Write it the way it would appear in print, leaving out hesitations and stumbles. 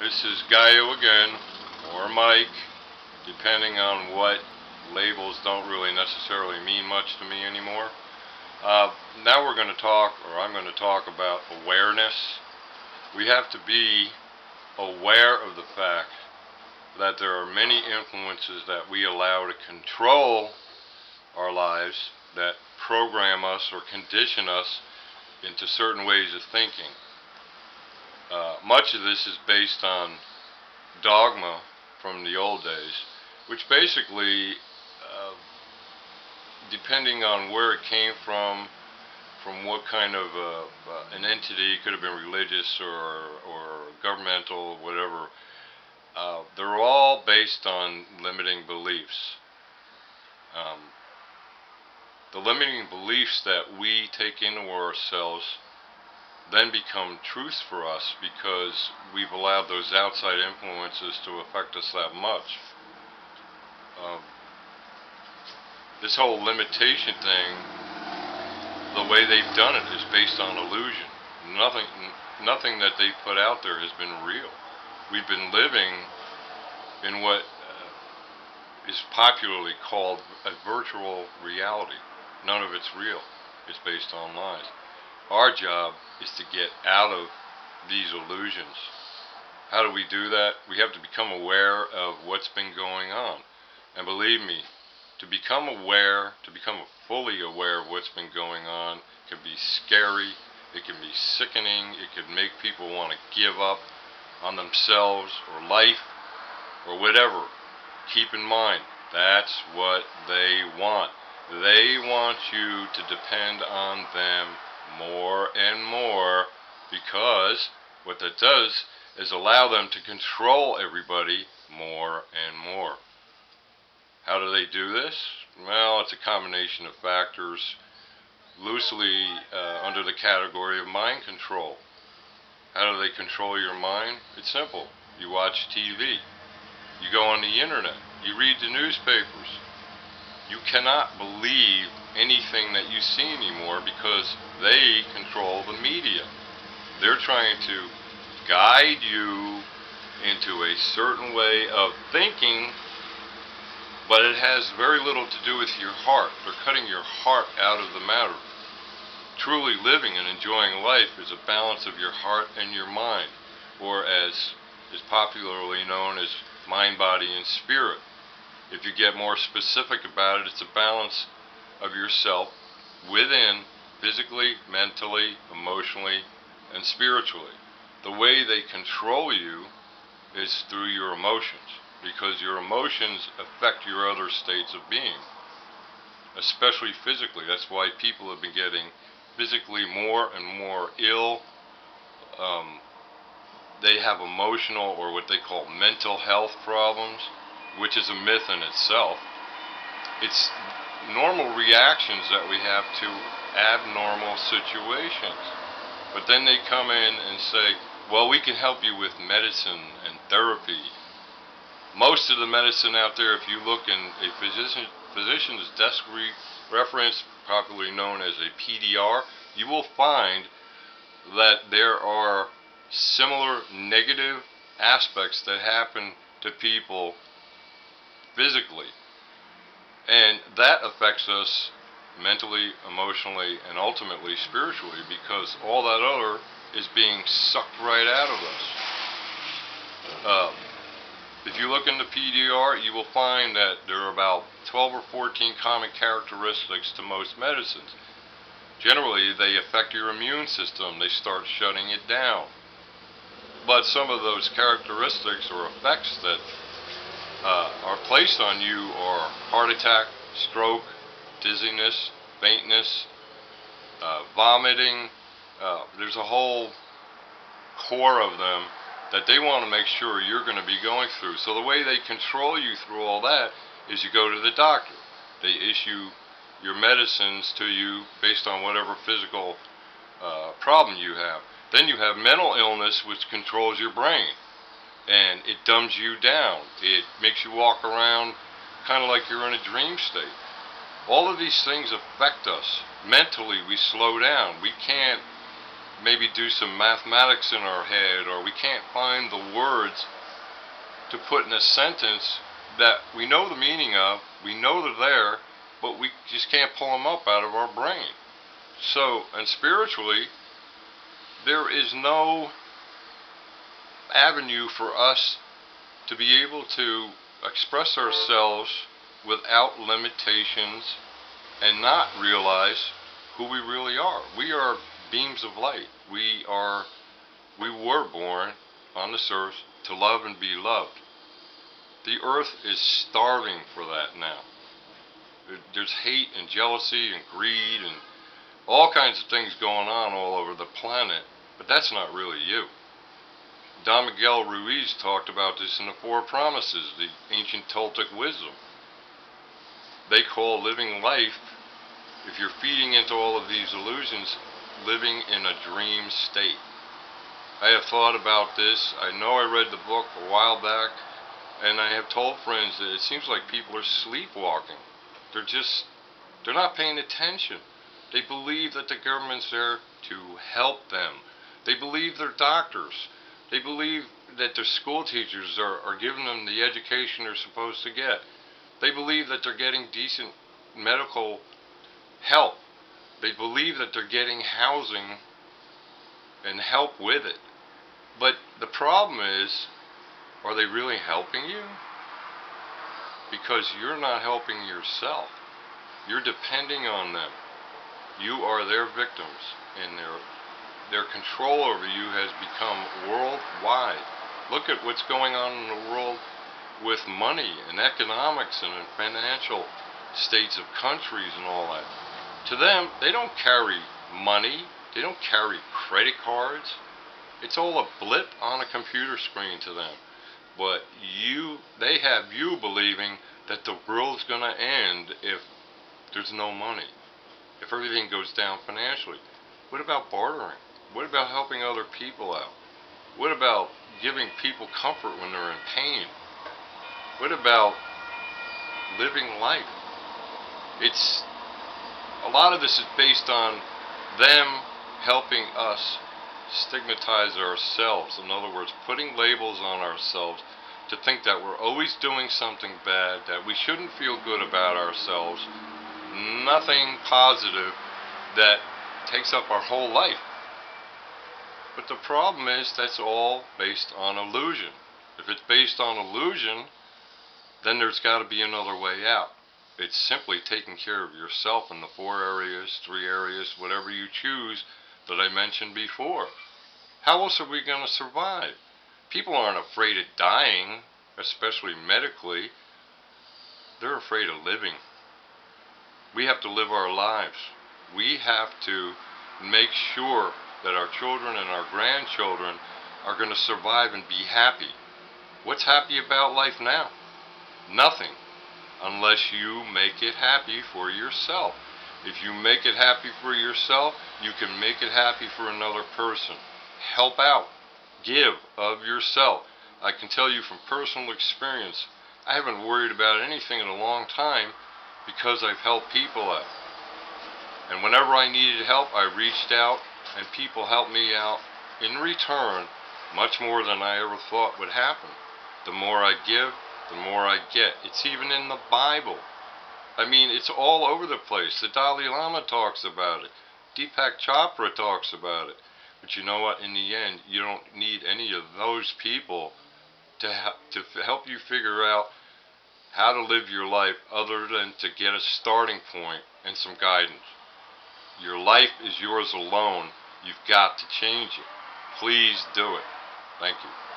This is Gallo again, or Mike, depending on what labels don't really necessarily mean much to me anymore. Now we're going to talk, or I'm going to talk about awareness. We have to be aware of the fact that there are many influences that we allow to control our lives, that program us or condition us into certain ways of thinking. Much of this is based on dogma from the old days, which basically, depending on where it came from what kind of an entity, could have been religious or governmental, whatever, they're all based on limiting beliefs. The limiting beliefs that we take into ourselves then become truths for us because we've allowed those outside influences to affect us that much. This whole limitation thing, the way they've done it is based on illusion. Nothing that they put out there has been real. We've been living in what is popularly called a virtual reality. None of it's real. It's based on lies. Our job is to get out of these illusions. How do we do that? We have to become aware of what's been going on. And believe me, to become aware, to become fully aware of what's been going on, can be scary, it can be sickening, it can make people want to give up on themselves or life or whatever. Keep in mind, that's what they want. They want you to depend on them more and more, because what that does is allow them to control everybody more and more. How do they do this? Well, it's a combination of factors, loosely under the category of mind control. How do they control your mind? It's simple. You watch TV. You go on the internet. You read the newspapers. You cannot believe anything that you see anymore because they control the media. They're trying to guide you into a certain way of thinking, but it has very little to do with your heart. They're cutting your heart out of the matter. Truly living and enjoying life is a balance of your heart and your mind, or as is popularly known as mind, body, and spirit. If you get more specific about it, it's a balance of yourself within, physically, mentally, emotionally, and spiritually. The way they control you is through your emotions, because your emotions affect your other states of being, especially physically. That's why people have been getting physically more and more ill. They have emotional, or what they call mental health problems, which is a myth in itself. It's normal reactions that we have to abnormal situations. But then they come in and say, well, we can help you with medicine and therapy. Most of the medicine out there, if you look in a physician's desk reference, popularly known as a PDR, you will find that there are similar negative aspects that happen to people physically. And that affects us mentally, emotionally, and ultimately spiritually, because all that other is being sucked right out of us. If you look into PDR, you will find that there are about 12 or 14 common characteristics to most medicines. Generally, they affect your immune system. They start shutting it down. But some of those characteristics or effects that are placed on you are heart attack, stroke, dizziness, faintness, vomiting. There's a whole core of them that they want to make sure you're going to be going through. So the way they control you through all that is you go to the doctor. They issue your medicines to you based on whatever physical problem you have. Then you have mental illness, which controls your brain, and it dumbs you down. It makes you walk around kind of like you're in a dream state. All of these things affect us. Mentally, we slow down. We can't maybe do some mathematics in our head, or we can't find the words to put in a sentence that we know the meaning of, we know they're there, but we just can't pull them up out of our brain. So, and spiritually, there is no avenue for us to be able to express ourselves without limitations and not realize who we really are. We are beams of light. We were born on this earth to love and be loved. The earth is starving for that now. There's hate and jealousy and greed and all kinds of things going on all over the planet, but that's not really you. Don Miguel Ruiz talked about this in the Four Promises, the ancient Toltec wisdom. They call living life, if you're feeding into all of these illusions, living in a dream state. I have thought about this. I know I read the book a while back, and I have told friends that it seems like people are sleepwalking. They're not paying attention. They believe that the government's there to help them. They believe they're doctors. They believe that their school teachers are giving them the education they're supposed to get. They believe that they're getting decent medical help. They believe that they're getting housing and help with it. But the problem is, are they really helping you? Because you're not helping yourself. You're depending on them. You are their victims, and their control over you has become worldwide. Look at what's going on in the world with money and economics and financial states of countries and all that. To them, they don't carry money. They don't carry credit cards. It's all a blip on a computer screen to them. But they have you believing that the world's going to end if there's no money, if everything goes down financially. What about bartering? What about helping other people out? What about giving people comfort when they're in pain? What about living life? A lot of this is based on them helping us stigmatize ourselves. In other words, putting labels on ourselves to think that we're always doing something bad, that we shouldn't feel good about ourselves, nothing positive that takes up our whole life. But the problem is that's all based on illusion. If it's based on illusion, then there's got to be another way out. It's simply taking care of yourself in the 4 areas, 3 areas, whatever you choose that I mentioned before. How else are we going to survive? People aren't afraid of dying, especially medically. They're afraid of living. We have to live our lives. We have to make sure that our children and our grandchildren are going to survive and be happy. What's happy about life now? Nothing, unless you make it happy for yourself. If you make it happy for yourself, you can make it happy for another person. Help out. Give of yourself. I can tell you from personal experience, I haven't worried about anything in a long time because I've helped people out. And whenever I needed help, I reached out, and people helped me out in return much more than I ever thought would happen. The more I give, the more I get. It's even in the Bible. I mean, it's all over the place. The Dalai Lama talks about it. Deepak Chopra talks about it. But you know what? In the end, you don't need any of those people to help you figure out how to live your life other than to get a starting point and some guidance. Your life is yours alone. You've got to change it. Please do it. Thank you.